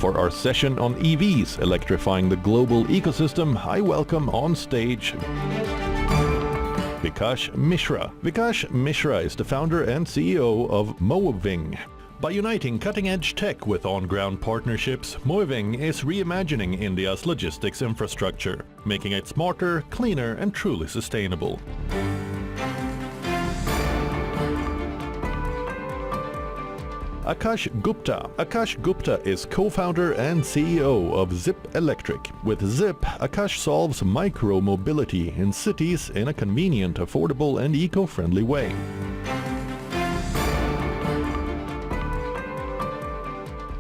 for our session on EVs, electrifying the global ecosystem, I welcome on stage Vikash Mishra. Vikash Mishra is the founder and CEO of WION. By uniting cutting-edge tech with on-ground partnerships, WION is reimagining India's logistics infrastructure, making it smarter, cleaner and truly sustainable. Akash Gupta. Akash Gupta is co-founder and CEO of Zip Electric. With Zip, Akash solves micro-mobility in cities in a convenient, affordable and eco-friendly way.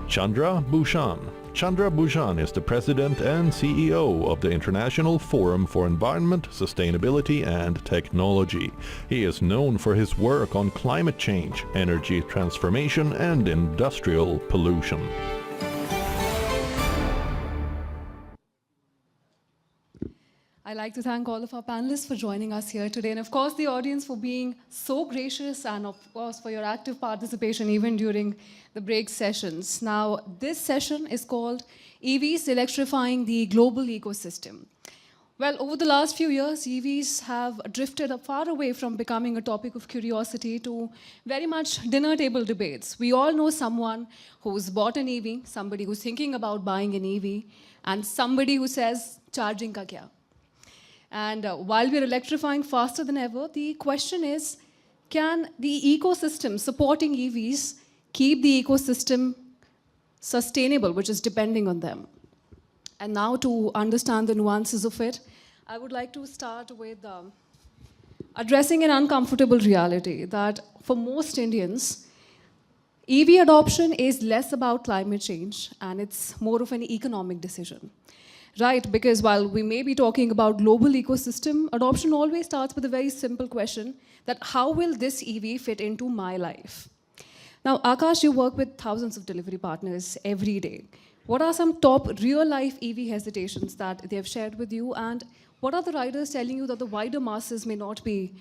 Chandra Bhushan. Chandra Bhushan is the president and CEO of the International Forum for Environment, Sustainability and Technology. He is known for his work on climate change, energy transformation and industrial pollution. I'd like to thank all of our panelists for joining us here today, and of course the audience for being so gracious, and of course for your active participation even during the break sessions. Now, this session is called EVs Electrifying the Global Ecosystem. Well, over the last few years, EVs have drifted far away from becoming a topic of curiosity to very much dinner table debates. We all know someone who's bought an EV, somebody who's thinking about buying an EV, and somebody who says, charging ka kya? And while we're electrifying faster than ever, the question is, can the ecosystem supporting EVs keep the ecosystem sustainable, which is depending on them? And now to understand the nuances of it, I would like to start with addressing an uncomfortable reality that for most Indians, EV adoption is less about climate change and it's more of an economic decision. Right, because while we may be talking about global ecosystem, adoption always starts with a very simple question that how will this EV fit into my life? Now, Akash, you work with thousands of delivery partners every day. What are some top real-life EV hesitations that they have shared with you, and what are the riders telling you that the wider masses may not be,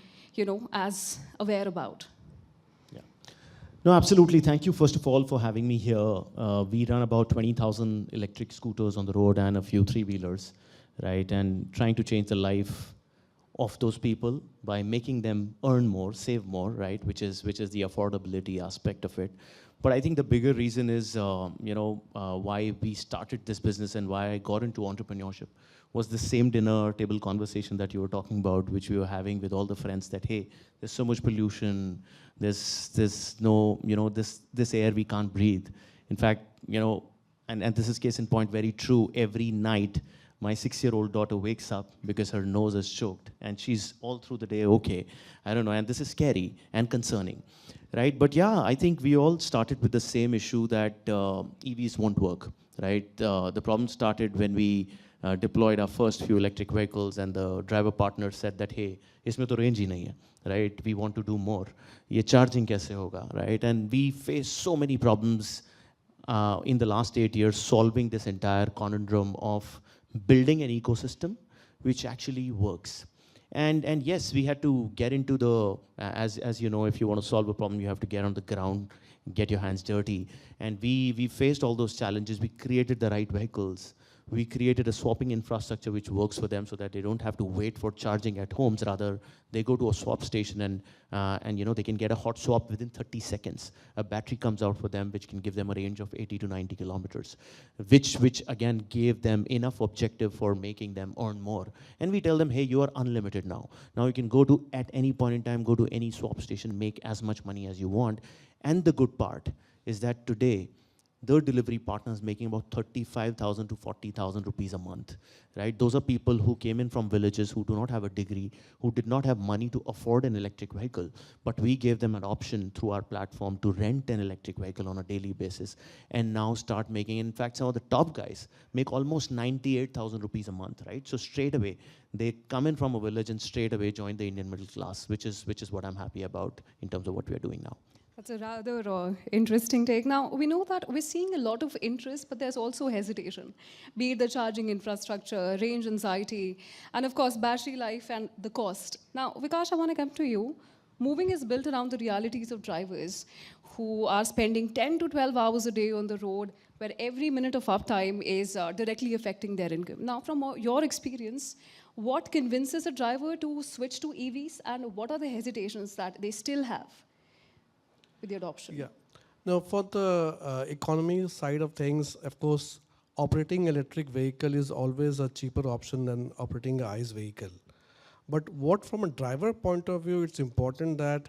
as aware about? No, absolutely. Thank you, first of all, for having me here. We run about 20,000 electric scooters on the road and a few three-wheelers, right? And trying to change the life of those people by making them earn more, save more, right? Which is the affordability aspect of it. But I think the bigger reason is, why we started this business and why I got into entrepreneurship was the same dinner table conversation that you were talking about, which we were having with all the friends that, hey, there's so much pollution, there's no, this air we can't breathe. In fact, and this is case in point very true, every night my 6-year-old daughter wakes up because her nose is choked and she's all through the day okay. I don't know, and this is scary and concerning, right? But yeah, I think we all started with the same issue that EVs won't work, right? The problem started when we deployed our first few electric vehicles and the driver partner said that, hey, isme to range hi nahi hai, right? We want to do more. Ye charging kaise hoga, right? And we faced so many problems in the last 8 years solving this entire conundrum of building an ecosystem which actually works. And yes, we had to get into the, as you know, if you want to solve a problem, you have to get on the ground, get your hands dirty. And we faced all those challenges. We created the right vehicles. We created a swapping infrastructure which works for them so that they don't have to wait for charging at homes. Rather, they go to a swap station and they can get a hot swap within 30 seconds. A battery comes out for them which can give them a range of 80 to 90 kilometers, which again gave them enough objective for making them earn more. And we tell them, hey, you are unlimited now. Now you can go to, at any point in time, go to any swap station, make as much money as you want. And the good part is that today, their delivery partners making about 35,000 to 40,000 rupees a month, right? Those are people who came in from villages who do not have a degree, who did not have money to afford an electric vehicle, but we gave them an option through our platform to rent an electric vehicle on a daily basis and now start making, in fact, some of the top guys make almost 98,000 rupees a month, right? So straight away, they come in from a village and straight away join the Indian middle class, which is what I'm happy about in terms of what we're doing now. That's a rather interesting take. Now, we know that we're seeing a lot of interest, but there's also hesitation, be it the charging infrastructure, range anxiety, and of course, battery life and the cost. Now, Vikash, I want to come to you. Moving is built around the realities of drivers who are spending 10 to 12 hours a day on the road, where every minute of uptime is directly affecting their income. Now, from your experience, what convinces a driver to switch to EVs, and what are the hesitations that they still have with the adoption? Yeah. Now, for the economy side of things, of course, operating electric vehicle is always a cheaper option than operating an ICE vehicle. But what from a driver point of view, it's important that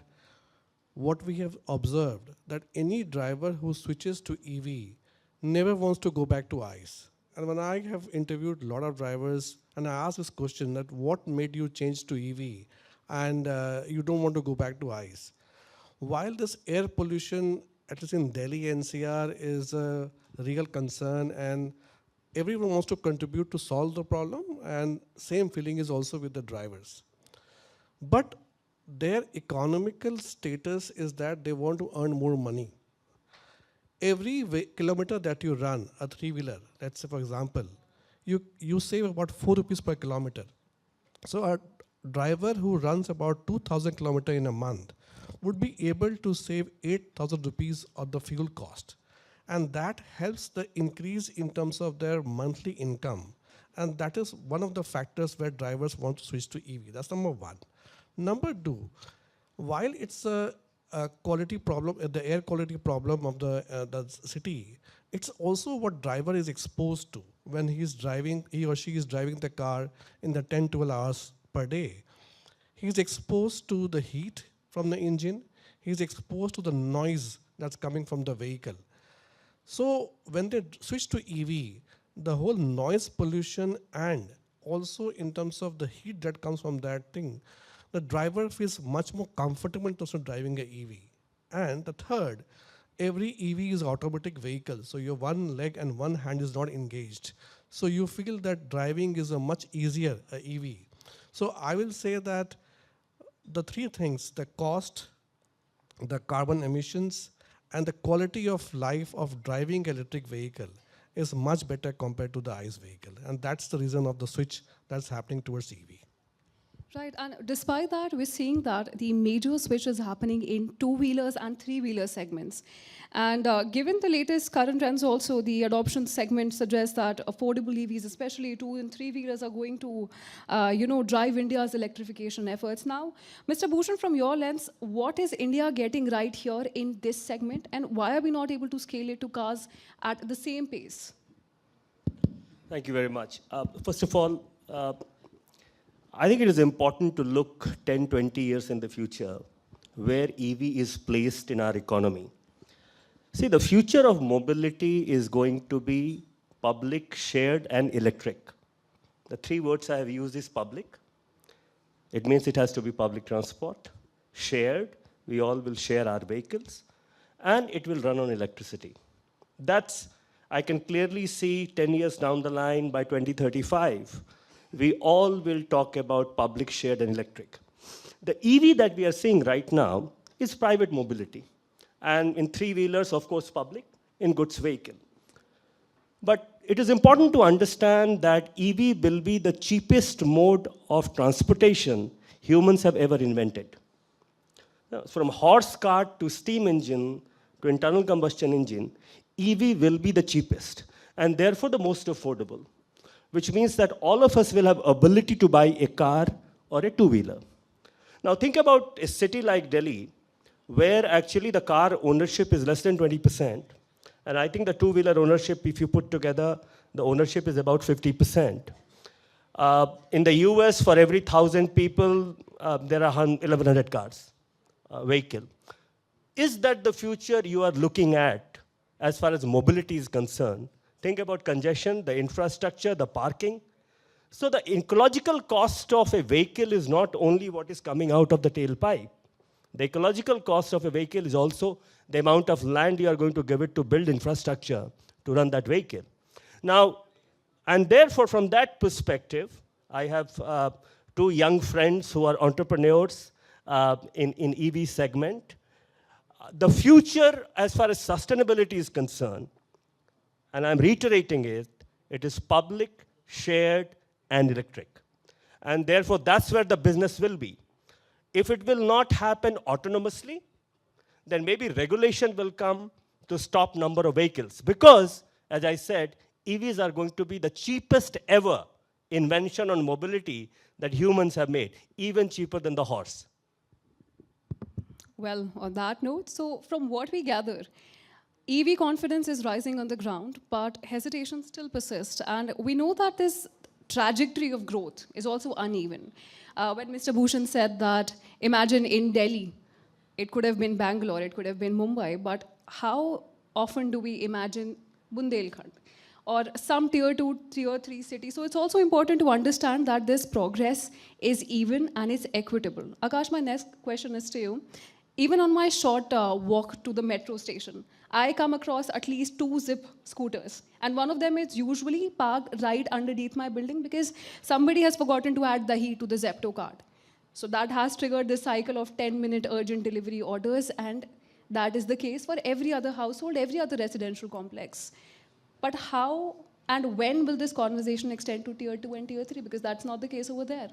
what we have observed, that any driver who switches to EV never wants to go back to ICE. And when I have interviewed a lot of drivers, and I ask this question, that what made you change to EV and you don't want to go back to ICE? While this air pollution, at least in Delhi NCR, is a real concern, and everyone wants to contribute to solve the problem, and same feeling is also with the drivers. But their economical status is that they want to earn more money. Every kilometer that you run, a three-wheeler, let's say for example, you save about 4 rupees per kilometer. So a driver who runs about 2,000 kilometers in a month would be able to save 8,000 rupees of the fuel cost. And that helps the increase in terms of their monthly income. And that is one of the factors where drivers want to switch to EV. That's number one. Number two, while it's a quality problem, the air quality problem of the city, it's also what driver is exposed to when he's driving, he or she is driving the car in the 10, 12 hours per day. He's exposed to the heat from the engine. He's exposed to the noise that's coming from the vehicle. So when they switch to EV, the whole noise pollution and also in terms of the heat that comes from that thing, the driver feels much more comfortable in terms of driving an EV. And the third, every EV is automatic vehicle, so your one leg and one hand is not engaged. So you feel that driving is a much easier EV. So I will say that the three things, the cost, the carbon emissions, and the quality of life of driving electric vehicle is much better compared to the ICE vehicle. And that's the reason of the switch that's happening towards EV. Right, and despite that, we're seeing that the major switch is happening in two-wheelers and three-wheeler segments. And given the latest current trends also, the adoption segment suggests that affordable EVs, especially two and three-wheelers, are going to drive India's electrification efforts. Now, Mr. Bhushan, from your lens, what is India getting right here in this segment, and why are we not able to scale it to cars at the same pace? Thank you very much. First of all, I think it is important to look 10, 20 years in the future where EV is placed in our economy. See, the future of mobility is going to be public, shared, and electric. The three words I have used is public. It means it has to be public transport. Shared, we all will share our vehicles. And it will run on electricity. That's, I can clearly see 10 years down the line by 2035. We all will talk about public, shared, and electric. The EV that we are seeing right now is private mobility. And in three-wheelers, of course, public, in goods vehicle. But it is important to understand that EV will be the cheapest mode of transportation humans have ever invented. Now, from horse cart to steam engine to internal combustion engine, EV will be the cheapest and therefore the most affordable, which means that all of us will have ability to buy a car or a two-wheeler. Now think about a city like Delhi, where actually the car ownership is less than 20%. And I think the two-wheeler ownership, if you put together, the ownership is about 50%. In the US, for every 1,000 people, there are 1,100 cars, vehicle. Is that the future you are looking at as far as mobility is concerned? Think about congestion, the infrastructure, the parking. So the ecological cost of a vehicle is not only what is coming out of the tailpipe. The ecological cost of a vehicle is also the amount of land you are going to give it to build infrastructure to run that vehicle. Now, and therefore from that perspective, I have two young friends who are entrepreneurs in EV segment. The future as far as sustainability is concerned, and I'm reiterating it, it is public, shared, and electric. And therefore, that's where the business will be. If it will not happen autonomously, then maybe regulation will come to stop number of vehicles. Because, as I said, EVs are going to be the cheapest ever invention on mobility that humans have made, even cheaper than the horse. Well, on that note, so from what we gather, EV confidence is rising on the ground, but hesitation still persists. And we know that this trajectory of growth is also uneven. When Mr. Bhushan said that, imagine in Delhi, it could have been Bangalore, it could have been Mumbai, but how often do we imagine Bundelkhand or some tier 2, tier 3 city? So it's also important to understand that this progress is even and it's equitable. Akash, my next question is to you. Even on my short walk to the metro station, I come across at least 2 Zip scooters. And one of them is usually parked right underneath my building because somebody has forgotten to add Dahi to the Zepto card. So that has triggered this cycle of 10-minute urgent delivery orders, and that is the case for every other household, every other residential complex. But how and when will this conversation extend to tier 2 and tier 3? Because that's not the case over there.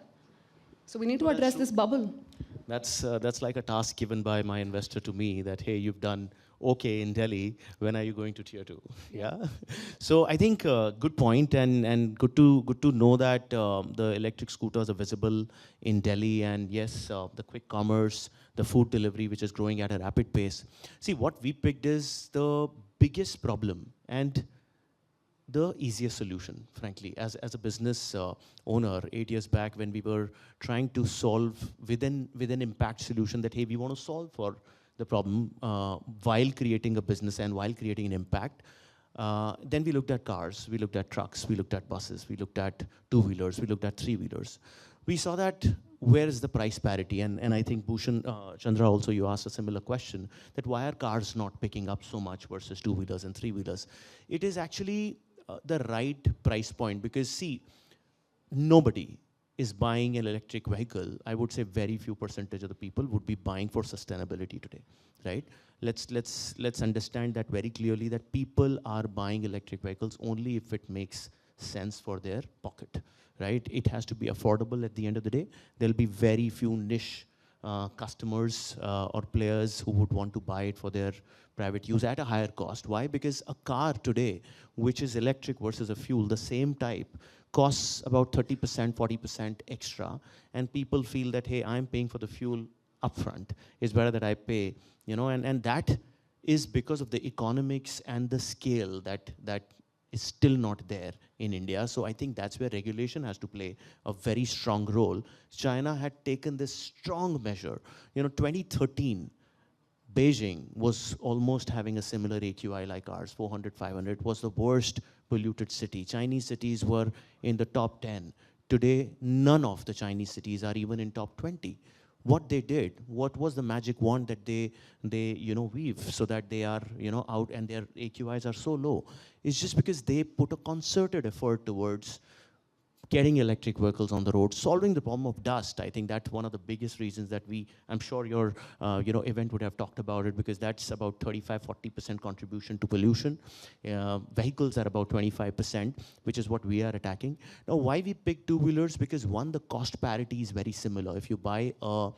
So we need to address this bubble. That's like a task given by my investor to me that, hey, you've done okay in Delhi, when are you going to tier 2? Yeah. So I think good point, and good to know that the electric scooters are visible in Delhi, and yes, the quick commerce, the food delivery, which is growing at a rapid pace. See, what we picked is the biggest problem and the easiest solution, frankly, as a business owner 8 years back, when we were trying to solve with an impact solution that, hey, we want to solve for the problem while creating a business and while creating an impact. Then we looked at cars, we looked at trucks, we looked at buses, we looked at two-wheelers, we looked at three-wheelers. We saw that where is the price parity? And I think Bhushan, Chandra, also you asked a similar question, that why are cars not picking up so much versus two-wheelers and three-wheelers? It is actually the right price point, because see, nobody is buying an electric vehicle. I would say very few percentage of the people would be buying for sustainability today, right? Let's understand that very clearly, that people are buying electric vehicles only if it makes sense for their pocket, right? It has to be affordable at the end of the day. There'll be very few niche customers or players who would want to buy it for their private use at a higher cost. Why? Because a car today, which is electric versus a fuel, the same type, costs about 30%, 40% extra, and people feel that, hey, I'm paying for the fuel upfront. It's better that I pay, you know, and that is because of the economics and the scale that is still not there in India. So I think that's where regulation has to play a very strong role. China had taken this strong measure. 2013, Beijing was almost having a similar AQI like ours, 400, 500. It was the worst polluted city. Chinese cities were in the top 10. Today, none of the Chinese cities are even in top 20. What they did, what was the magic wand that they weave so that they are out and their AQIs are so low? It's just because they put a concerted effort towards getting electric vehicles on the road, solving the problem of dust. I think that's one of the biggest reasons that I'm sure your event would have talked about it, because that's about 35-40% contribution to pollution. Vehicles are about 25%, which is what we are attacking. Now, why we pick two-wheelers? Because one, the cost parity is very similar. If you buy a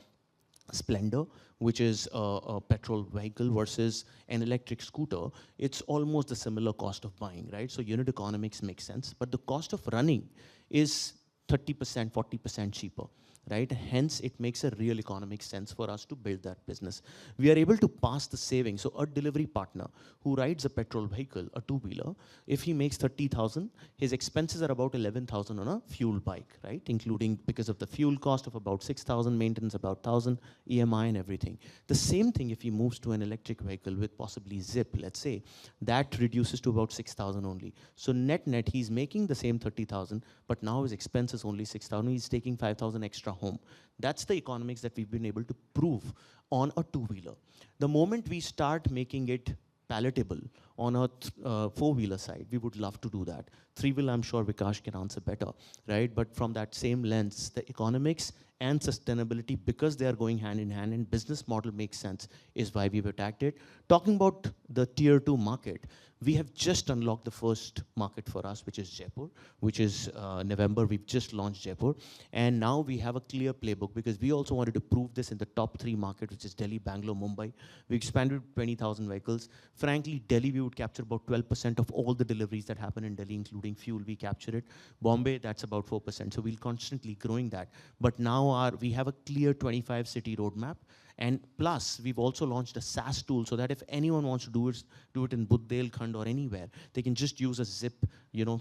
Splendor, which is a petrol vehicle, versus an electric scooter, it's almost a similar cost of buying, right? So unit economics makes sense, but the cost of running is 30%, 40% cheaper, right? Hence, it makes a real economic sense for us to build that business. We are able to pass the savings. So a delivery partner who rides a petrol vehicle, a two-wheeler, if he makes 30,000, his expenses are about 11,000 on a fuel bike, right? Including, because of the fuel cost of about 6,000, maintenance about 1,000, EMI and everything. The same thing if he moves to an electric vehicle with possibly Zip, let's say, that reduces to about 6,000 only. So net, he's making the same 30,000, but now his expense is only 6,000. He's taking 5,000 extra home. That's the economics that we've been able to prove on a two-wheeler. The moment we start making it palatable on a four-wheeler side. We would love to do that. Three-wheeler, I'm sure Vikash can answer better, right? But from that same lens, the economics and sustainability, because they are going hand in hand and business model makes sense, is why we've attacked it. Talking about the tier 2 market, we have just unlocked the first market for us, which is Jaipur, which is November. We've just launched Jaipur. And now we have a clear playbook because we also wanted to prove this in the top 3 market, which is Delhi, Bangalore, Mumbai. We expanded to 20,000 vehicles. Frankly, Delhi, we would capture about 12% of all the deliveries that happen in Delhi, including fuel, we capture it. Bombay, that's about 4%. So we'll constantly growing that. But now we have a clear 25 city roadmap. And plus, we've also launched a SaaS tool so that if anyone wants to do it in Budelkhand or anywhere, they can just use a zip,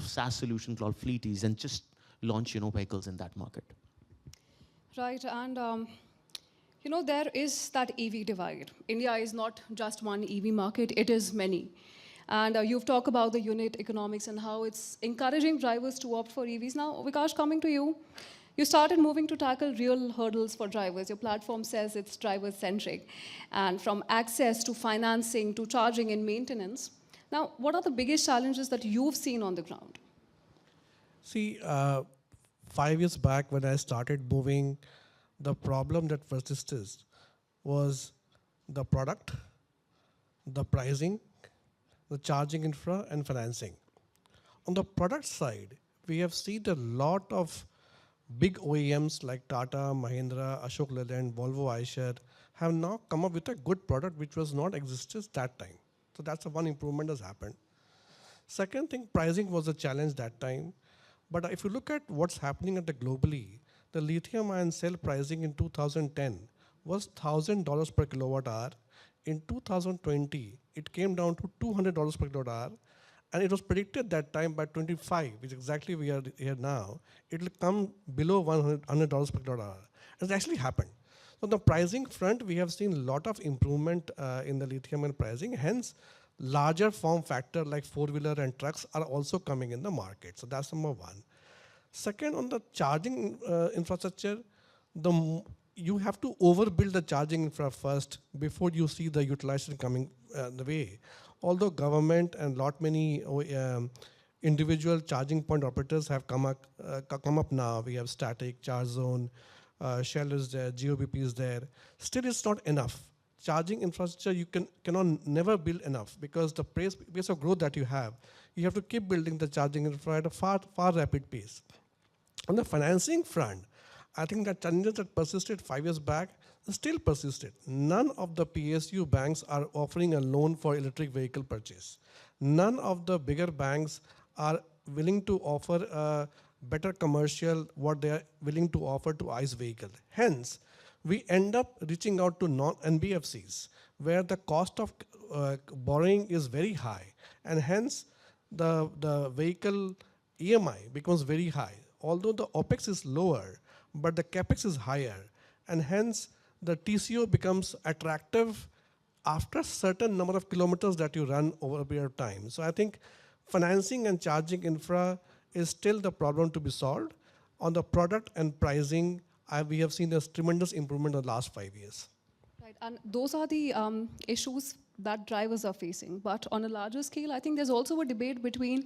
SaaS solution called Fleeties and just launch, vehicles in that market. Right, and there is that EV divide. India is not just one EV market, it is many. And you've talked about the unit economics and how it's encouraging drivers to opt for EVs. Now, Vikash, coming to you, you started moving to tackle real hurdles for drivers. Your platform says it's driver-centric, and from access to financing to charging and maintenance. Now, what are the biggest challenges that you've seen on the ground? See, 5 years back when I started moving, the problem that persisted was the product, the pricing, the charging infra, and financing. On the product side, we have seen a lot of big OEMs like Tata, Mahindra, Ashok Leyland, Volvo, Eicher have now come up with a good product which was not existed that time. So that's one improvement has happened. Second thing, pricing was a challenge that time. But if you look at what's happening at the globally, the lithium ion cell pricing in 2010 was $1,000 per kilowatt hour. In 2020, it came down to $200 per kilowatt hour. And it was predicted that time by 25, which exactly we are here now, it will come below $100 per kilowatt hour. It's actually happened. So on the pricing front, we have seen a lot of improvement in the lithium ion pricing. Hence, larger form factor like four-wheeler and trucks are also coming in the market. So that's number one. Second, on the charging infrastructure, you have to overbuild the charging infra first before you see the utilization coming the way. Although government and many individual charging point operators have come up now, we have static, charge zone, Shell is there, GOBP is there. Still, it's not enough. Charging infrastructure you cannot never build enough because the pace of growth that you have to keep building the charging infra at a far rapid pace. On the financing front, I think that challenges that persisted 5 years back still persisted. None of the PSU banks are offering a loan for electric vehicle purchase. None of the bigger banks are willing to offer a better commercial what they are willing to offer to ICE vehicle. Hence, we end up reaching out to non-NBFCs where the cost of borrowing is very high, and hence the vehicle EMI becomes very high. Although the OPEX is lower, but the CAPEX is higher, and hence the TCO becomes attractive after a certain number of kilometers that you run over a period of time. So I think financing and charging infra is still the problem to be solved. On the product and pricing, we have seen a tremendous improvement in the last 5 years. Right, and those are the issues that drivers are facing. But on a larger scale, I think there's also a debate between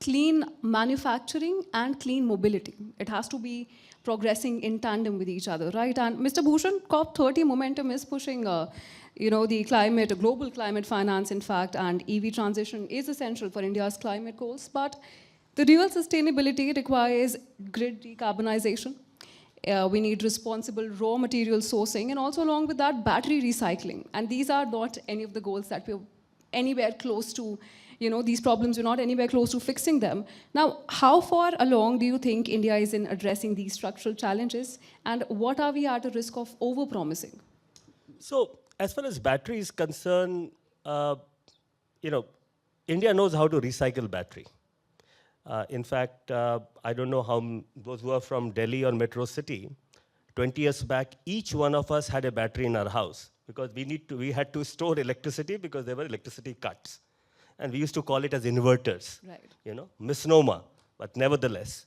clean manufacturing and clean mobility. It has to be progressing in tandem with each other, right? And Mr. Bhushan, COP30 momentum is pushing, the climate, global climate finance, in fact, and EV transition is essential for India's climate goals. But the real sustainability requires grid decarbonization. We need responsible raw material sourcing, and also along with that, battery recycling. And these are not any of the goals that we're anywhere close to, these problems, we're not anywhere close to fixing them. Now, how far along do you think India is in addressing these structural challenges, and what are we at the risk of over-promising? So, as far as battery is concerned, India knows how to recycle battery. In fact, I don't know how those who are from Delhi or Metro City, 20 years back, each one of us had a battery in our house because we had to store electricity because there were electricity cuts. And we used to call it as inverters, right. Misnomer, but nevertheless.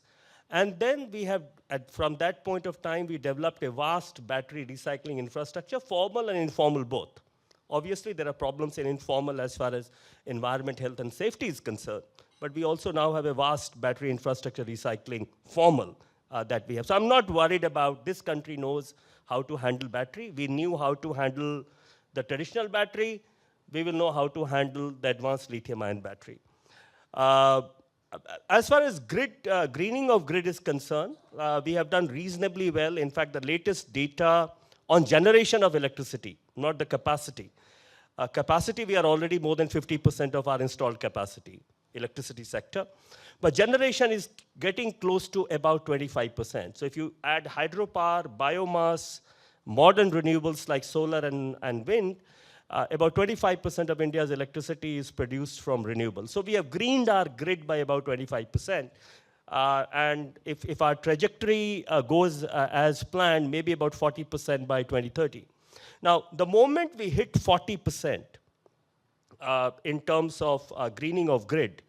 And then we have, from that point of time, we developed a vast battery recycling infrastructure, formal and informal both. Obviously, there are problems in informal as far as environment, health, and safety is concerned. But we also now have a vast battery infrastructure recycling formal that we have. So I'm not worried about this country knows how to handle battery. We knew how to handle the traditional battery. We will know how to handle the advanced lithium-ion battery. As far as greening of grid is concerned, we have done reasonably well. In fact, the latest data on generation of electricity, not the capacity. Capacity, we are already more than 50% of our installed capacity, electricity sector. But generation is getting close to about 25%. So if you add hydropower, biomass, modern renewables like solar and wind, about 25% of India's electricity is produced from renewables. So we have greened our grid by about 25%. And if our trajectory goes as planned, maybe about 40% by 2030. Now, the moment we hit 40% in terms of greening of grid,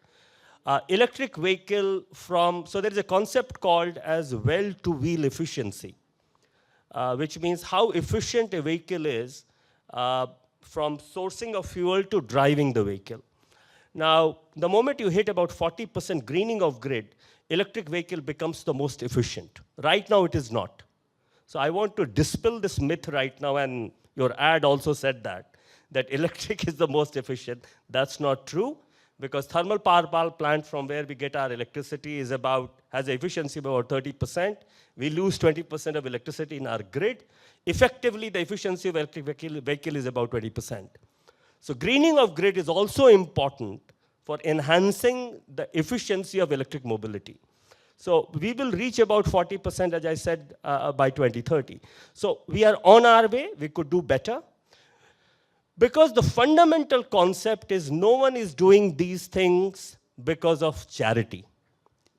electric vehicle so there is a concept called as well-to-wheel efficiency, which means how efficient a vehicle is from sourcing of fuel to driving the vehicle. Now, the moment you hit about 40% greening of grid, electric vehicle becomes the most efficient. Right now, it is not. So I want to dispel this myth right now, and your ad also said that electric is the most efficient. That's not true, because thermal power plant from where we get our electricity has an efficiency of about 30%. We lose 20% of electricity in our grid. Effectively, the efficiency of electric vehicle is about 20%. So greening of grid is also important for enhancing the efficiency of electric mobility. So we will reach about 40%, as I said, by 2030. So we are on our way. We could do better. Because the fundamental concept is no one is doing these things because of charity.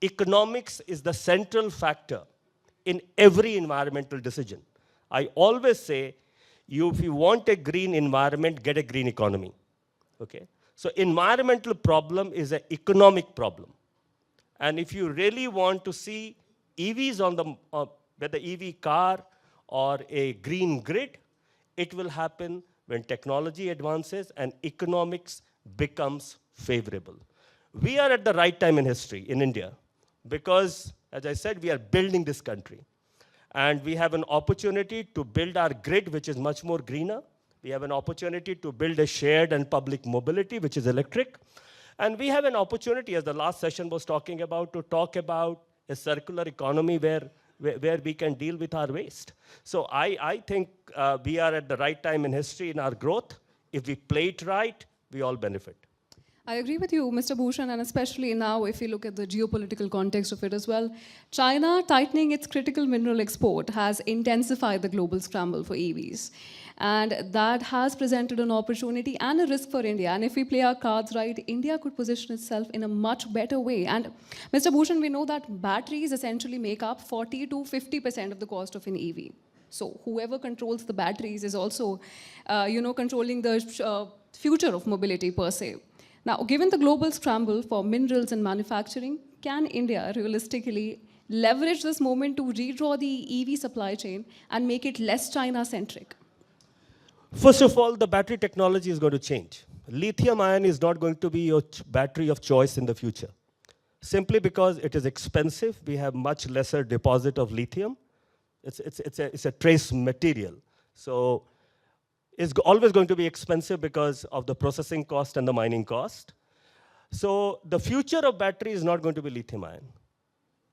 Economics is the central factor in every environmental decision. I always say, if you want a green environment, get a green economy. Okay? So environmental problem is an economic problem. And if you really want to see EVs on whether EV car or a green grid, it will happen when technology advances and economics becomes favorable. We are at the right time in history in India because, as I said, we are building this country. And we have an opportunity to build our grid, which is much more greener. We have an opportunity to build a shared and public mobility, which is electric. And we have an opportunity, as the last session was talking about, to talk about a circular economy where we can deal with our waste. So I think we are at the right time in history in our growth. If we play it right, we all benefit. I agree with you, Mr. Bhushan, and especially now if you look at the geopolitical context of it as well. China tightening its critical mineral export has intensified the global scramble for EVs. And that has presented an opportunity and a risk for India. And if we play our cards right, India could position itself in a much better way. And Mr. Bhushan, we know that batteries essentially make up 40 to 50% of the cost of an EV. So whoever controls the batteries is also, controlling the future of mobility per se. Now, given the global scramble for minerals and manufacturing, can India realistically leverage this moment to redraw the EV supply chain and make it less China-centric? First of all, the battery technology is going to change. Lithium-ion is not going to be your battery of choice in the future, simply because it is expensive. We have much lesser deposit of lithium. It's a trace material. So it's always going to be expensive because of the processing cost and the mining cost. So the future of battery is not going to be lithium-ion.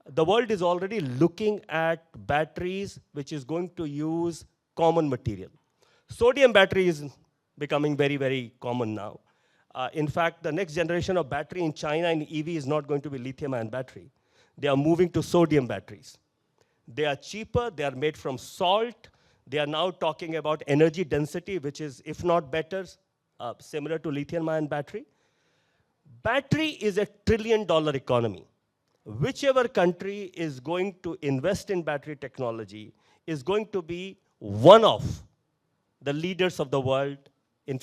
The world is already looking at batteries which is going to use common material. Sodium battery is becoming very, very common now. In fact, the next generation of battery in China in EV is not going to be lithium-ion battery. They are moving to sodium batteries. They are cheaper. They are made from salt. They are now talking about energy density, which is, if not better, similar to lithium-ion battery. Battery is a $1 trillion economy. Whichever country is going to invest in battery technology is going to be one of the leaders of the world in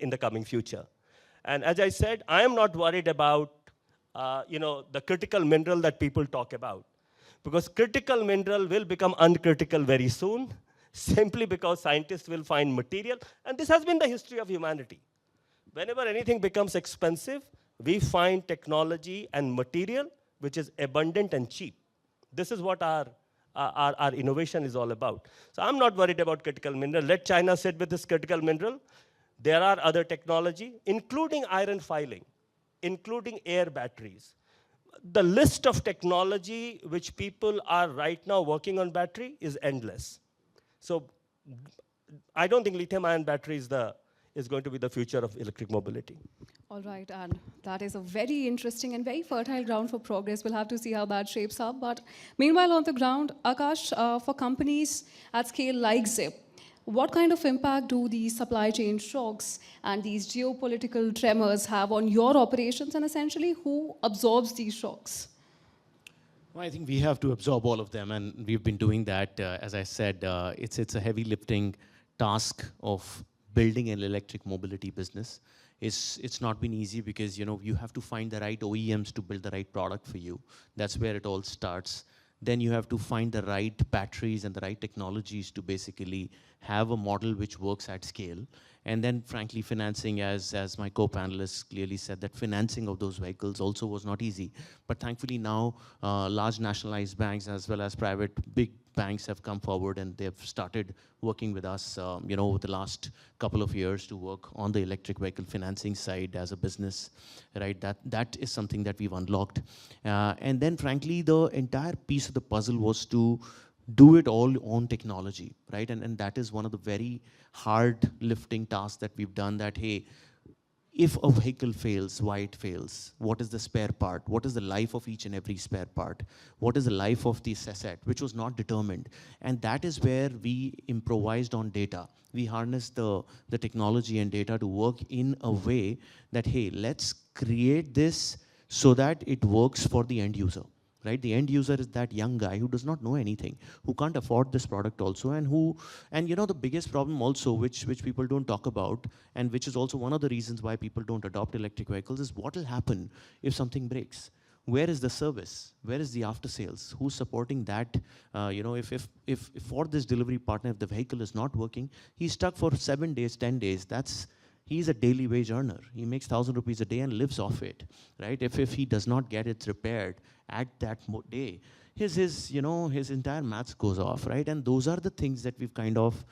the coming future. And as I said, I am not worried about the critical mineral that people talk about, because critical mineral will become uncritical very soon. simply because scientists will find material, and this has been the history of humanity. Whenever anything becomes expensive, we find technology and material which is abundant and cheap. This is what our innovation is all about. So I'm not worried about critical mineral. Let China sit with this critical mineral. There are other technology, including iron filing, including air batteries. The list of technology which people are right now working on battery is endless. So I don't think lithium-ion battery is going to be the future of electric mobility. All right, and that is a very interesting and very fertile ground for progress. We'll have to see how that shapes up. But meanwhile, on the ground, Akash, for companies at scale like Zip, what kind of impact do these supply chain shocks and these geopolitical tremors have on your operations, and essentially who absorbs these shocks? Well, I think we have to absorb all of them, and we've been doing that. As I said, it's a heavy lifting task of building an electric mobility business. It's not been easy because you have to find the right OEMs to build the right product for you. That's where it all starts. Then you have to find the right batteries and the right technologies to basically have a model which works at scale. And then frankly, financing, as my co-panelists clearly said, that financing of those vehicles also was not easy. But thankfully now, large nationalized banks as well as private big banks have come forward and they've started working with us over the last couple of years to work on the electric vehicle financing side as a business, right? That is something that we've unlocked. And then frankly, the entire piece of the puzzle was to do it all on technology, right? And that is one of the very hard lifting tasks that we've done, that, hey, if a vehicle fails, why it fails? What is the spare part? What is the life of each and every spare part? What is the life of the asset, which was not determined? And that is where we improvised on data. We harnessed the technology and data to work in a way that, hey, let's create this so that it works for the end user. Right? The end user is that young guy who does not know anything, who can't afford this product also, and the biggest problem also, which people don't talk about, and which is also one of the reasons why people don't adopt electric vehicles, is what will happen if something breaks? Where is the service? Where is the after sales? Who's supporting that? If for this delivery partner, if the vehicle is not working, he's stuck for 7 days, 10 days. He's a daily wage earner. He makes 1,000 rupees a day and lives off it, right? If he does not get it repaired at that day, his entire maths goes off, right? And those are the things that we've kind of,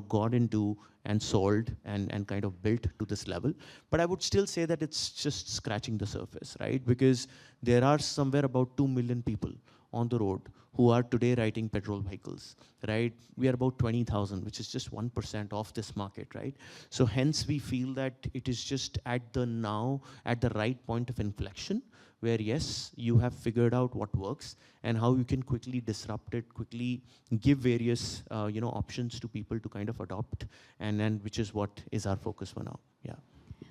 got into and solved and kind of built to this level. But I would still say that it's just scratching the surface, right? Because there are somewhere about 2 million people on the road who are today riding petrol vehicles, right? We are about 20,000, which is just 1% of this market, right? So hence we feel that it is just at the right point of inflection, where yes, you have figured out what works and how you can quickly disrupt it, quickly give various options to people to kind of adopt, and which is what is our focus for now. Yeah.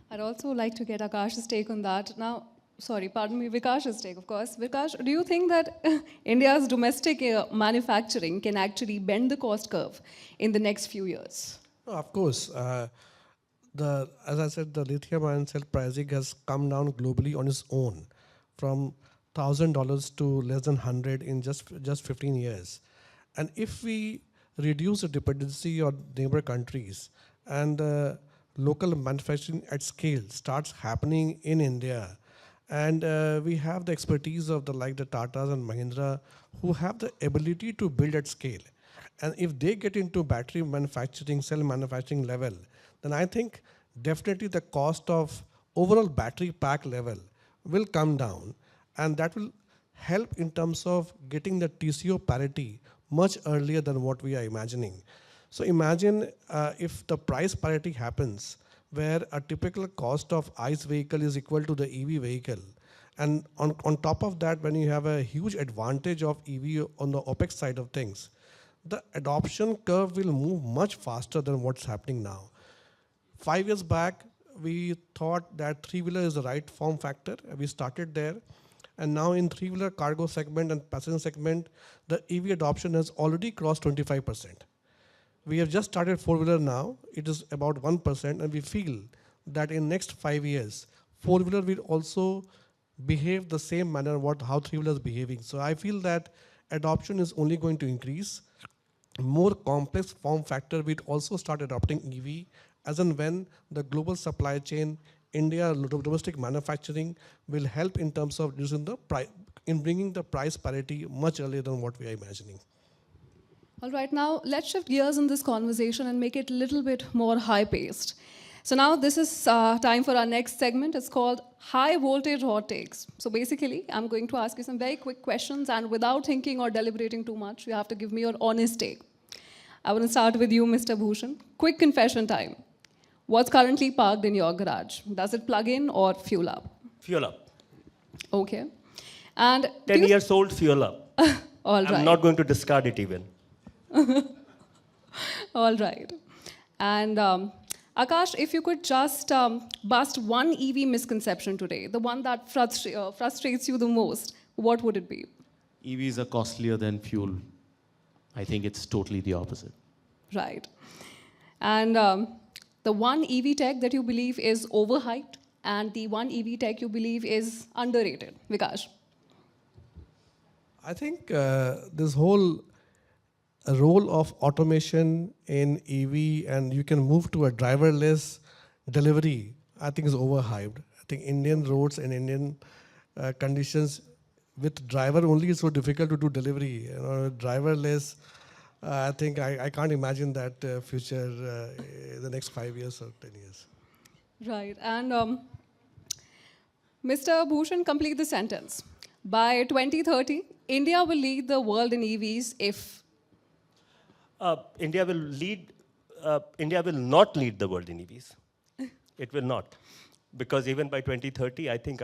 I'd also like to get Akash's take on that. Now, Vikash's take, of course. Vikash, do you think that India's domestic manufacturing can actually bend the cost curve in the next few years? No, of course. As I said, the lithium-ion cell pricing has come down globally on its own, from $1,000 to less than 100 in just 15 years. And if we reduce the dependency on neighbor countries and local manufacturing at scale starts happening in India, and we have the expertise of the Tatas and Mahindra who have the ability to build at scale. And if they get into battery manufacturing, cell manufacturing level, then I think definitely the cost of overall battery pack level will come down. And that will help in terms of getting the TCO parity much earlier than what we are imagining. So imagine if the price parity happens, where a typical cost of ICE vehicle is equal to the EV vehicle. And on top of that, when you have a huge advantage of EV on the OPEX side of things, the adoption curve will move much faster than what's happening now. 5 years back, we thought that three-wheeler is the right form factor. We started there. And now in three-wheeler cargo segment and passenger segment, the EV adoption has already crossed 25%. We have just started four-wheeler now. It is about 1%, and we feel that in next 5 years, four-wheeler will also behave the same manner how three-wheeler is behaving. So I feel that adoption is only going to increase. more complex form factor, we'd also start adopting EV as and when the global supply chain, India domestic manufacturing will help in terms of reducing the price, in bringing the price parity much earlier than what we are imagining. All right, now let's shift gears in this conversation and make it a little bit more high-paced. So now this is time for our next segment. It's called High Voltage Hot Takes. So basically, I'm going to ask you some very quick questions, and without thinking or deliberating too much, you have to give me your honest take. I want to start with you, Mr. Bhushan. Quick confession time. What's currently parked in your garage? Does it plug in or fuel up? Fuel up. Okay. And 10 years old, fuel up. All right. I'm not going to discard it even. All right. And Akash, if you could just bust one EV misconception today, the one that frustrates you the most, what would it be? EVs are costlier than fuel. I think it's totally the opposite. Right. And the one EV tech that you believe is overhyped and the one EV tech you believe is underrated. Vikash. I think this whole role of automation in EV and you can move to a driverless delivery, I think is overhyped. I think Indian roads and Indian conditions with driver only is so difficult to do delivery. You know, driverless, I think I can't imagine that future in the next 5 years or 10 years. Right. And Mr. Bhushan, complete the sentence. By 2030, India will lead the world in EVs if... India will not lead the world in EVs. It will not. Because even by 2030, I think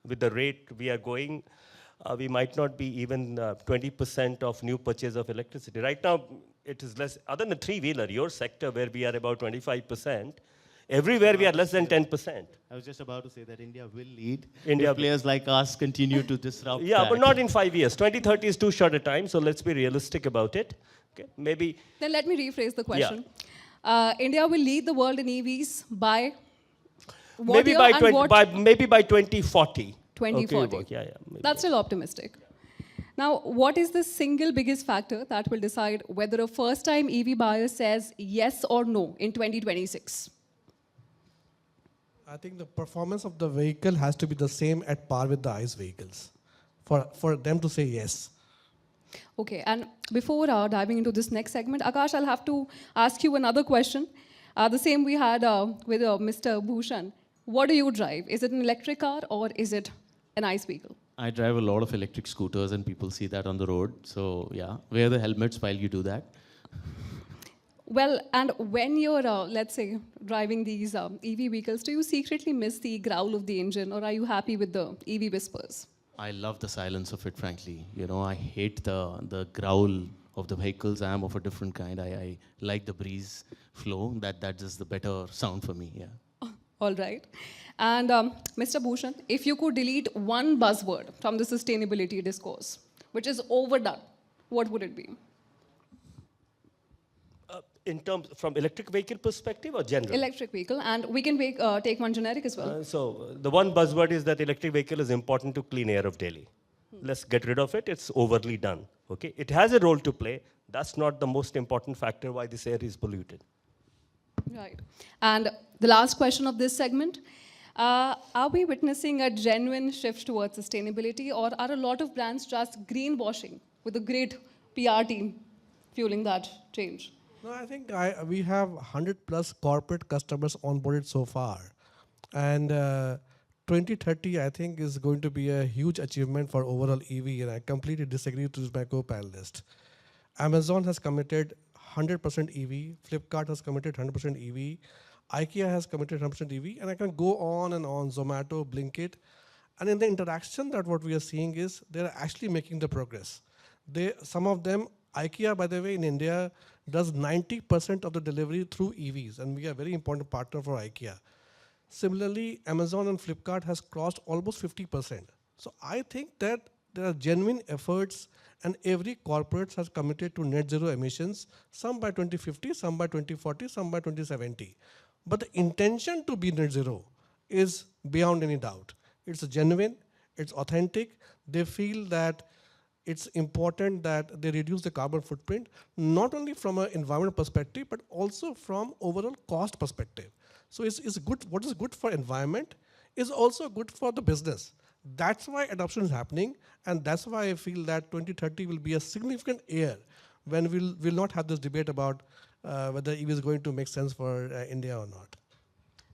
with the rate we are going, we might not be even 20% of new purchase of electricity. Right now, it is less, other than three-wheeler, your sector where we are about 25%, everywhere we are less than 10%. I was just about to say that India will lead. India if players like us continue to disrupt Yeah, that. but not in 5 years. 2030 is too short a time, so let's be realistic about it. Okay, maybe. Then let me rephrase the question. India will lead the world in EVs by what Maybe year by, and 20, what? maybe by 2040. 2040. Okay, yeah. Maybe. That's still optimistic. Now, what is the single biggest factor that will decide whether a first-time EV buyer says yes or no in 2026? I think the performance of the vehicle has to be the same at par with the ICE vehicles for them to say yes. Okay, and before diving into this next segment, Akash, I'll have to ask you another question. The same we had with Mr. Bhushan. What do you drive? Is it an electric car or is it an ICE vehicle? I drive a lot of electric scooters and people see that on the road. So yeah, wear the helmets while you do that. Well, and when you're, let's say, driving these EV vehicles, do you secretly miss the growl of the engine or are you happy with the EV whispers? I love the silence of it, frankly. You know, I hate the growl of the vehicles. I am of a different kind. I like the breeze flow. That is the better sound for me, yeah. All right. And Mr. Bhushan, if you could delete one buzzword from the sustainability discourse, which is overdone, what would it be? In terms from electric vehicle perspective or general? Electric vehicle, and we can take one generic as well. So the one buzzword is that electric vehicle is important to clean air of Delhi. Let's get rid of it. It's overly done. Okay, it has a role to play. That's not the most important factor why this air is polluted. Right. And the last question of this segment, are we witnessing a genuine shift towards sustainability or are a lot of brands just greenwashing with a great PR team fueling that change? No, I think we have 100 plus corporate customers onboarded so far. And 2030, I think, is going to be a huge achievement for overall EV, and I completely disagree with my co-panelist. Amazon has committed 100% EV, Flipkart has committed 100% EV, IKEA has committed 100% EV, and I can go on and on, Zomato, Blinkit. And in the interaction that what we are seeing is they're actually making the progress. Some of them, IKEA, by the way, in India, does 90% of the delivery through EVs, and we are a very important partner for IKEA. Similarly, Amazon and Flipkart has crossed almost 50%. So I think that there are genuine efforts, and every corporate has committed to net zero emissions, some by 2050, some by 2040, some by 2070. But the intention to be net zero is beyond any doubt. It's genuine, it's authentic. They feel that it's important that they reduce the carbon footprint, not only from an environmental perspective, but also from overall cost perspective. So it's good, what is good for environment is also good for the business. That's why adoption is happening, and that's why I feel that 2030 will be a significant year when we'll not have this debate about whether EV is going to make sense for India or not.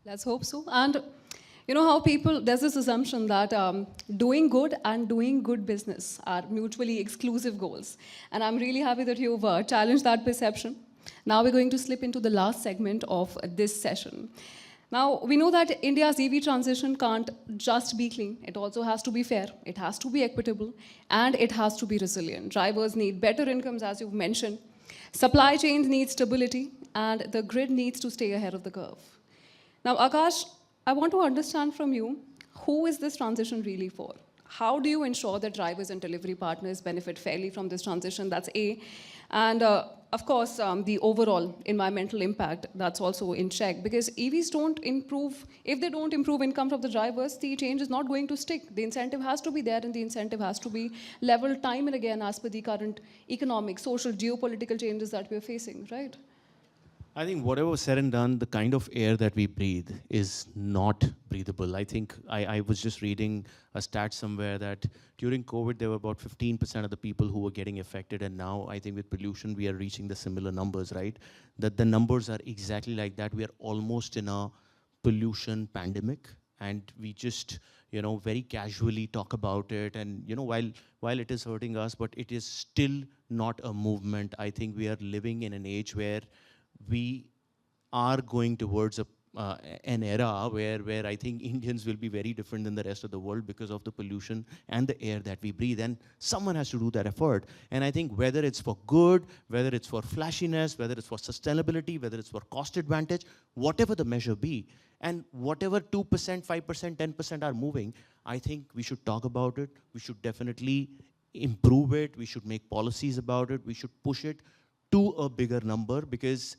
Let's hope so. And you know how people, there's this assumption that doing good and doing good business are mutually exclusive goals. And I'm really happy that you've challenged that perception. Now we're going to slip into the last segment of this session. Now, we know that India's EV transition can't just be clean. It also has to be fair, it has to be equitable, and it has to be resilient. Drivers need better incomes, as you've mentioned. Supply chains need stability, and the grid needs to stay ahead of the curve. Now, Akash, I want to understand from you, who is this transition really for? How do you ensure that drivers and delivery partners benefit fairly from this transition? That's A. And of course, the overall environmental impact, that's also in check. Because EVs don't improve, if they don't improve income of the drivers, the change is not going to stick. The incentive has to be there, and the incentive has to be leveled time and again as per the current economic, social, geopolitical changes that we're facing, right? I think whatever was said and done, the kind of air that we breathe is not breathable. I think I was just reading a stat somewhere that during COVID, there were about 15% of the people who were getting affected. And now I think with pollution, we are reaching the similar numbers, right? That the numbers are exactly like that. We are almost in a pollution pandemic. And we just, very casually talk about it. And, while it is hurting us, but it is still not a movement. I think we are living in an age where we are going towards an era where I think Indians will be very different than the rest of the world because of the pollution and the air that we breathe. And someone has to do that effort. And I think whether it's for good, whether it's for flashiness, whether it's for sustainability, whether it's for cost advantage, whatever the measure be, and whatever 2%, 5%, 10% are moving, I think we should talk about it. We should definitely improve it. We should make policies about it. We should push it to a bigger number, because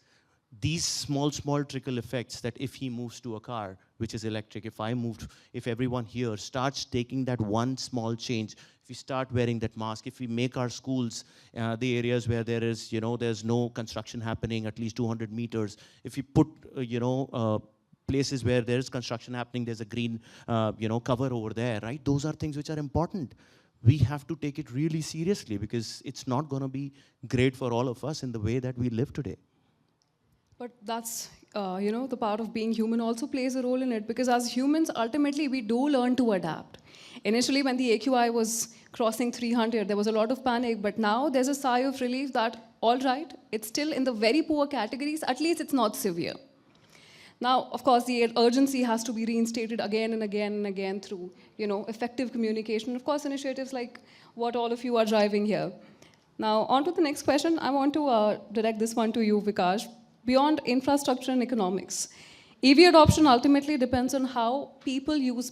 these small trickle effects, that if he moves to a car which is electric, if everyone here starts taking that one small change, if we start wearing that mask, if we make our schools the areas where there is, there's no construction happening, at least 200 meters, if we put, places where there's construction happening, there's a green, cover over there, right? Those are things which are important. We have to take it really seriously, because it's not going to be great for all of us in the way that we live today. But that's, the part of being human also plays a role in it, because as humans, ultimately, we do learn to adapt. Initially, when the AQI was crossing 300, there was a lot of panic, but now there's a sigh of relief that, all right, it's still in the very poor categories, at least it's not severe. Now, of course, the urgency has to be reinstated again and again and again through, effective communication. Of course, initiatives like what all of you are driving here. Now, on to the next question. I want to direct this one to you, Vikash. Beyond infrastructure and economics, EV adoption ultimately depends on how people use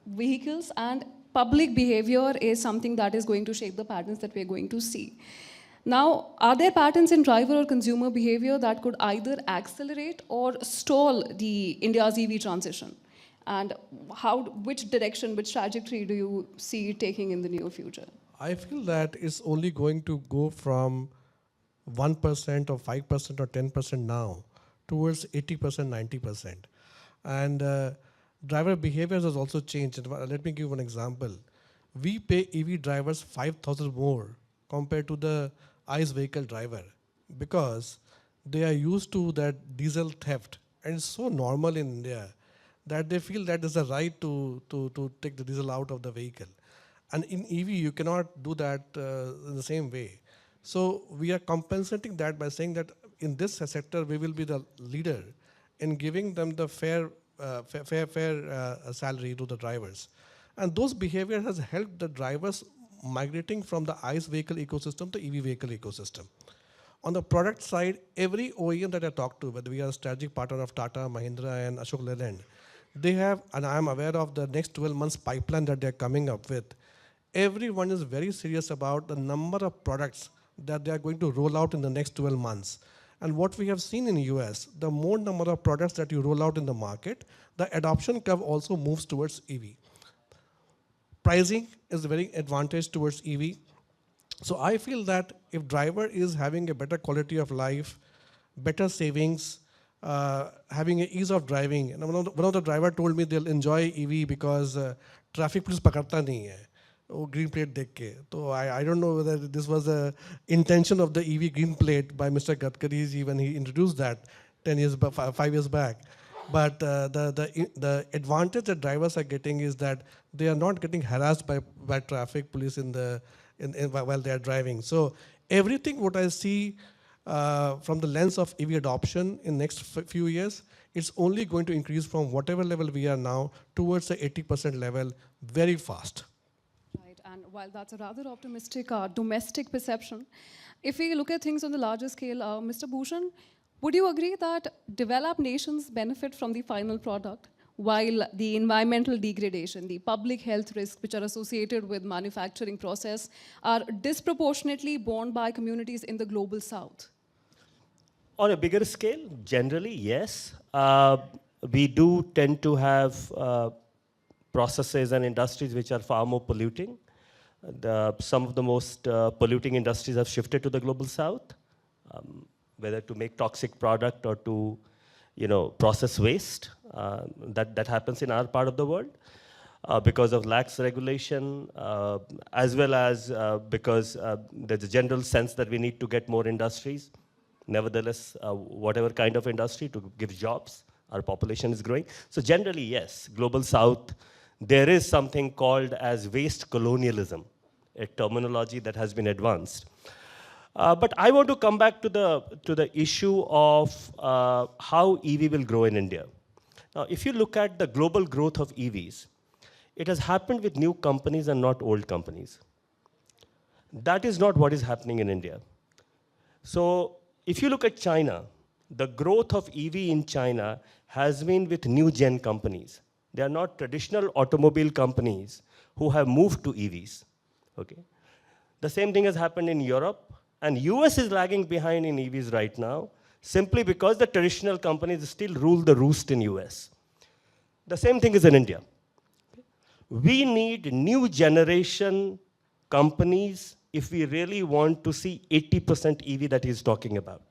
vehicles, and public behavior is something that is going to shape the patterns that we're going to see. Now, are there patterns in driver or consumer behavior that could either accelerate or stall the India's EV transition? And which direction, which trajectory do you see it taking in the near future? I feel that it's only going to go from 1% or 5% or 10% now towards 80%, 90%. And driver behaviors has also changed. Let me give one example. We pay EV drivers 5,000 more compared to the ICE vehicle driver, because they are used to that diesel theft. And it's so normal in India that they feel that there's a right to take the diesel out of the vehicle. And in EV, you cannot do that in the same way. So we are compensating that by saying that in this sector, we will be the leader in giving them the fair salary to the drivers. And those behaviors has helped the drivers migrating from the ICE vehicle ecosystem to EV vehicle ecosystem. On the product side, every OEM that I talk to, whether we are a strategic partner of Tata, Mahindra, and Ashok Leyland, they have, and I am aware of the next 12 months pipeline that they're coming up with. Everyone is very serious about the number of products that they are going to roll out in the next 12 months. And what we have seen in the US, the more number of products that you roll out in the market, the adoption curve also moves towards EV. Pricing is very advantage towards EV. So I feel that if driver is having a better quality of life, better savings, having an ease of driving, and one of the driver told me they'll enjoy EV because traffic police पकड़ता नहीं है, वो green plate देख के. So I don't know whether this was the intention of the EV green plate by Mr. Gadkari when he introduced that 5 years back. But the advantage that drivers are getting is that they are not getting harassed by traffic police while they are driving. So everything what I see from the lens of EV adoption in next few years, it's only going to increase from whatever level we are now towards the 80% level very fast. Right, and while that's a rather optimistic domestic perception, if we look at things on the larger scale, Mr. Bhushan, would you agree that developed nations benefit from the final product, while the environmental degradation, the public health risks which are associated with manufacturing process are disproportionately borne by communities in the global south? On a bigger scale, generally, yes. We do tend to have processes and industries which are far more polluting. Some of the most polluting industries have shifted to the global south, whether to make toxic product or to process waste. That happens in our part of the world because of lax regulation, as well as because there's a general sense that we need to get more industries. Nevertheless, whatever kind of industry to give jobs, our population is growing. So generally, yes, global south, there is something called as waste colonialism, a terminology that has been advanced. But I want to come back to the issue of how EV will grow in India. Now, if you look at the global growth of EVs, it has happened with new companies and not old companies. That is not what is happening in India. So if you look at China, the growth of EV in China has been with new gen companies. They are not traditional automobile companies who have moved to EVs. Okay? The same thing has happened in Europe, and US is lagging behind in EVs right now, simply because the traditional companies still rule the roost in US. The same thing is in India. We need new generation companies if we really want to see 80% EV that he's talking about.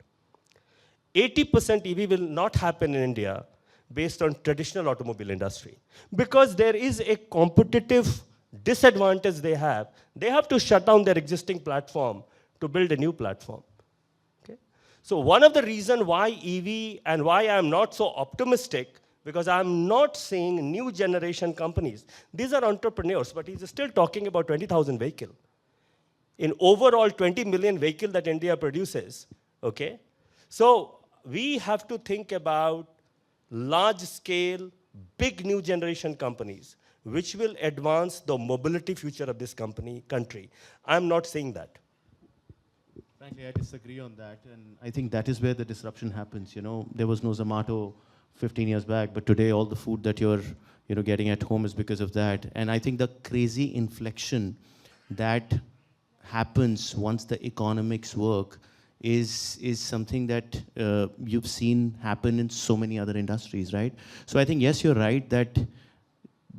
80% EV will not happen in India based on traditional automobile industry, because there is a competitive disadvantage they have. They have to shut down their existing platform to build a new platform. Okay? So one of the reasons why EV and why I'm not so optimistic, because I'm not seeing new generation companies. These are entrepreneurs, but he's still talking about 20,000 vehicles. In overall 20 million vehicles that India produces, okay? So we have to think about large scale, big new generation companies, which will advance the mobility future of this country. I'm not saying that. Frankly, I disagree on that, and I think that is where the disruption happens. There was no Zomato 15 years back, but today all the food that you're getting at home is because of that. And I think the crazy inflection that happens once the economics work is something that you've seen happen in so many other industries, right? So I think, yes, you're right that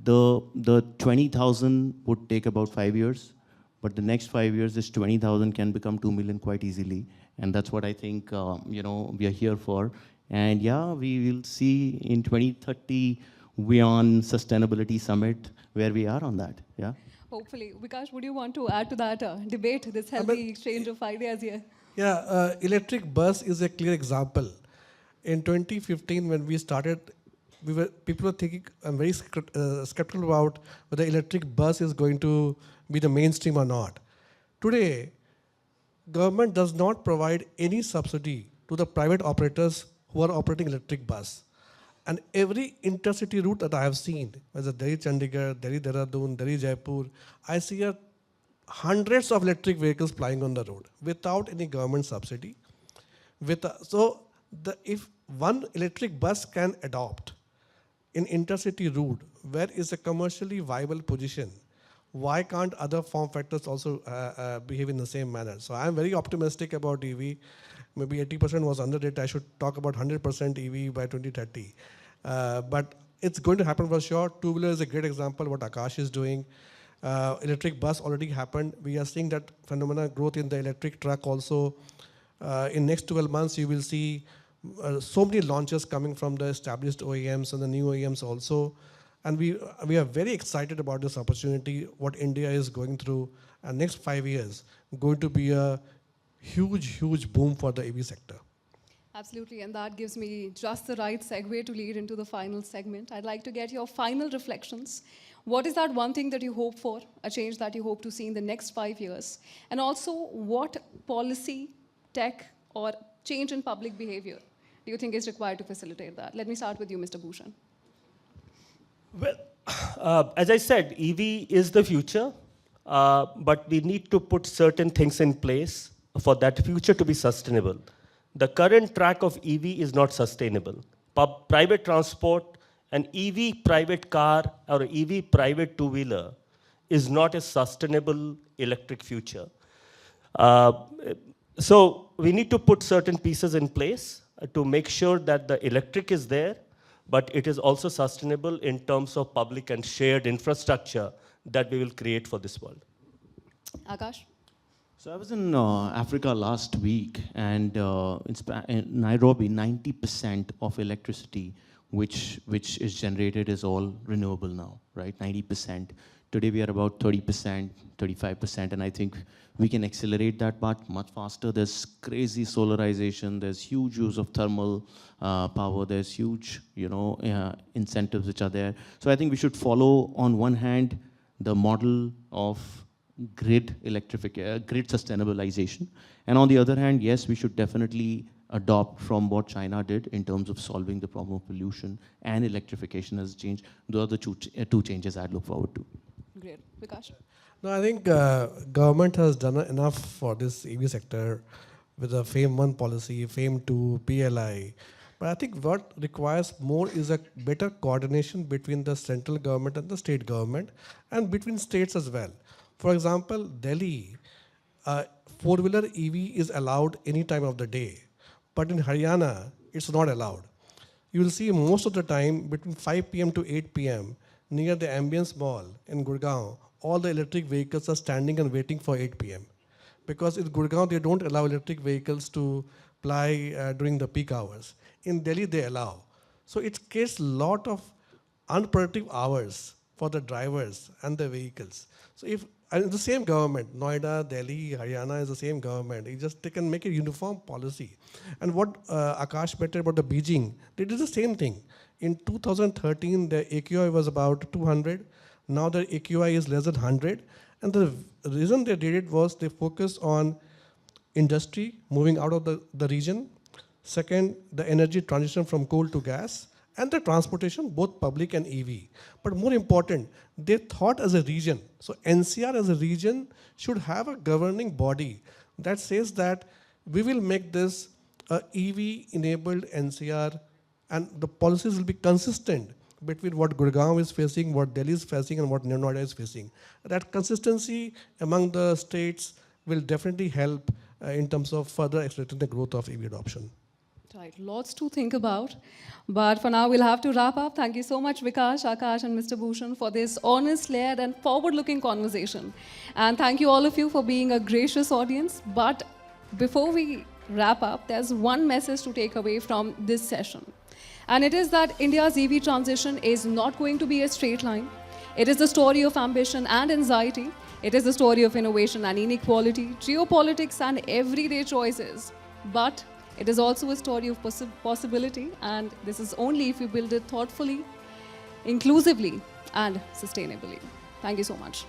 the 20,000 would take about 5 years, but the next 5 years, this 20,000 can become 2 million quite easily. And that's what I think we are here for. And yeah, we will see in 2030 WION Sustainability Summit where we are on that. Yeah. Hopefully. Vikash, would you want to add to that debate, this healthy exchange of ideas here? Yeah, electric bus is a clear example. In 2015, when we started, people were thinking, I'm very skeptical about whether electric bus is going to be the mainstream or not. Today, government does not provide any subsidy to the private operators who are operating electric bus. And every intercity route that I have seen, whether Delhi Chandigarh, Delhi Dehradun, Delhi Jaipur, I see hundreds of electric vehicles plying on the road without any government subsidy. If one electric bus can adopt in intercity route, where is a commercially viable position, why can't other form factors also behave in the same manner? So I'm very optimistic about EV. Maybe 80% was under it. I should talk about 100% EV by 2030. But it's going to happen for sure. Two-wheeler is a great example what Akash is doing. Electric bus already happened. We are seeing that phenomena growth in the electric truck also. In next 12 months, you will see so many launches coming from the established OEMs and the new OEMs also. And we are very excited about this opportunity, what India is going through. And next 5 years, going to be a huge, huge boom for the EV sector. Absolutely, and that gives me just the right segue to lead into the final segment. I'd like to get your final reflections. What is that one thing that you hope for, a change that you hope to see in the next 5 years? And also, what policy, tech, or change in public behavior do you think is required to facilitate that? Let me start with you, Mr. Bhushan. Well, as I said, EV is the future, but we need to put certain things in place for that future to be sustainable. The current track of EV is not sustainable. Private transport, an EV private car or EV private two-wheeler is not a sustainable electric future. So we need to put certain pieces in place to make sure that the electric is there, but it is also sustainable in terms of public and shared infrastructure that we will create for this world. Akash? So I was in Africa last week, and in Nairobi, 90% of electricity which is generated is all renewable now, right? 90%. Today we are about 30%, 35%, and I think we can accelerate that part much faster. There's crazy solarization, there's huge use of thermal power, there's huge, incentives which are there. So I think we should follow, on one hand, the model of grid sustainabilization, and on the other hand, yes, we should definitely adopt from what China did in terms of solving the problem of pollution and electrification as a change. Those are the two changes I'd look forward to. Great. Vikash? No, I think government has done enough for this EV sector with the FAME 1 policy, FAME 2, PLI. But I think what requires more is a better coordination between the central government and the state government, and between states as well. For example, Delhi, four-wheeler EV is allowed any time of the day. But in Haryana, it's not allowed. You will see most of the time between 5 p.m. to 8 p.m. near the Ambience Mall in Gurgaon, all the electric vehicles are standing and waiting for 8 p.m. Because in Gurgaon, they don't allow electric vehicles to ply during the peak hours. In Delhi, they allow. So it creates a lot of unproductive hours for the drivers and the vehicles. So if and the same government, Noida, Delhi, Haryana is the same government. They can make a uniform policy. And what Akash mentioned about the Beijing, they did the same thing. In 2013, the AQI was about 200. Now the AQI is less than 100. And the reason they did it was they focused on industry moving out of the region. Second, the energy transition from coal to gas. And the transportation, both public and EV. But more important, they thought as a region. So NCR as a region should have a governing body that says that we will make this a EV-enabled NCR, and the policies will be consistent between what Gurgaon is facing, what Delhi is facing, and what Noida is facing. That consistency among the states will definitely help in terms of further accelerating the growth of EV adoption. Right, lots to think about. But for now, we'll have to wrap up. Thank you so much, Vikash, Akash, and Mr. Bhushan, for this honest, layered, and forward-looking conversation. And thank you all of you for being a gracious audience. But before we wrap up, there's one message to take away from this session. And it is that India's EV transition is not going to be a straight line. It is a story of ambition and anxiety. It is a story of innovation and inequality, geopolitics and everyday choices. But it is also a story of possibility, and this is only if you build it thoughtfully, inclusively, and sustainably. Thank you so much.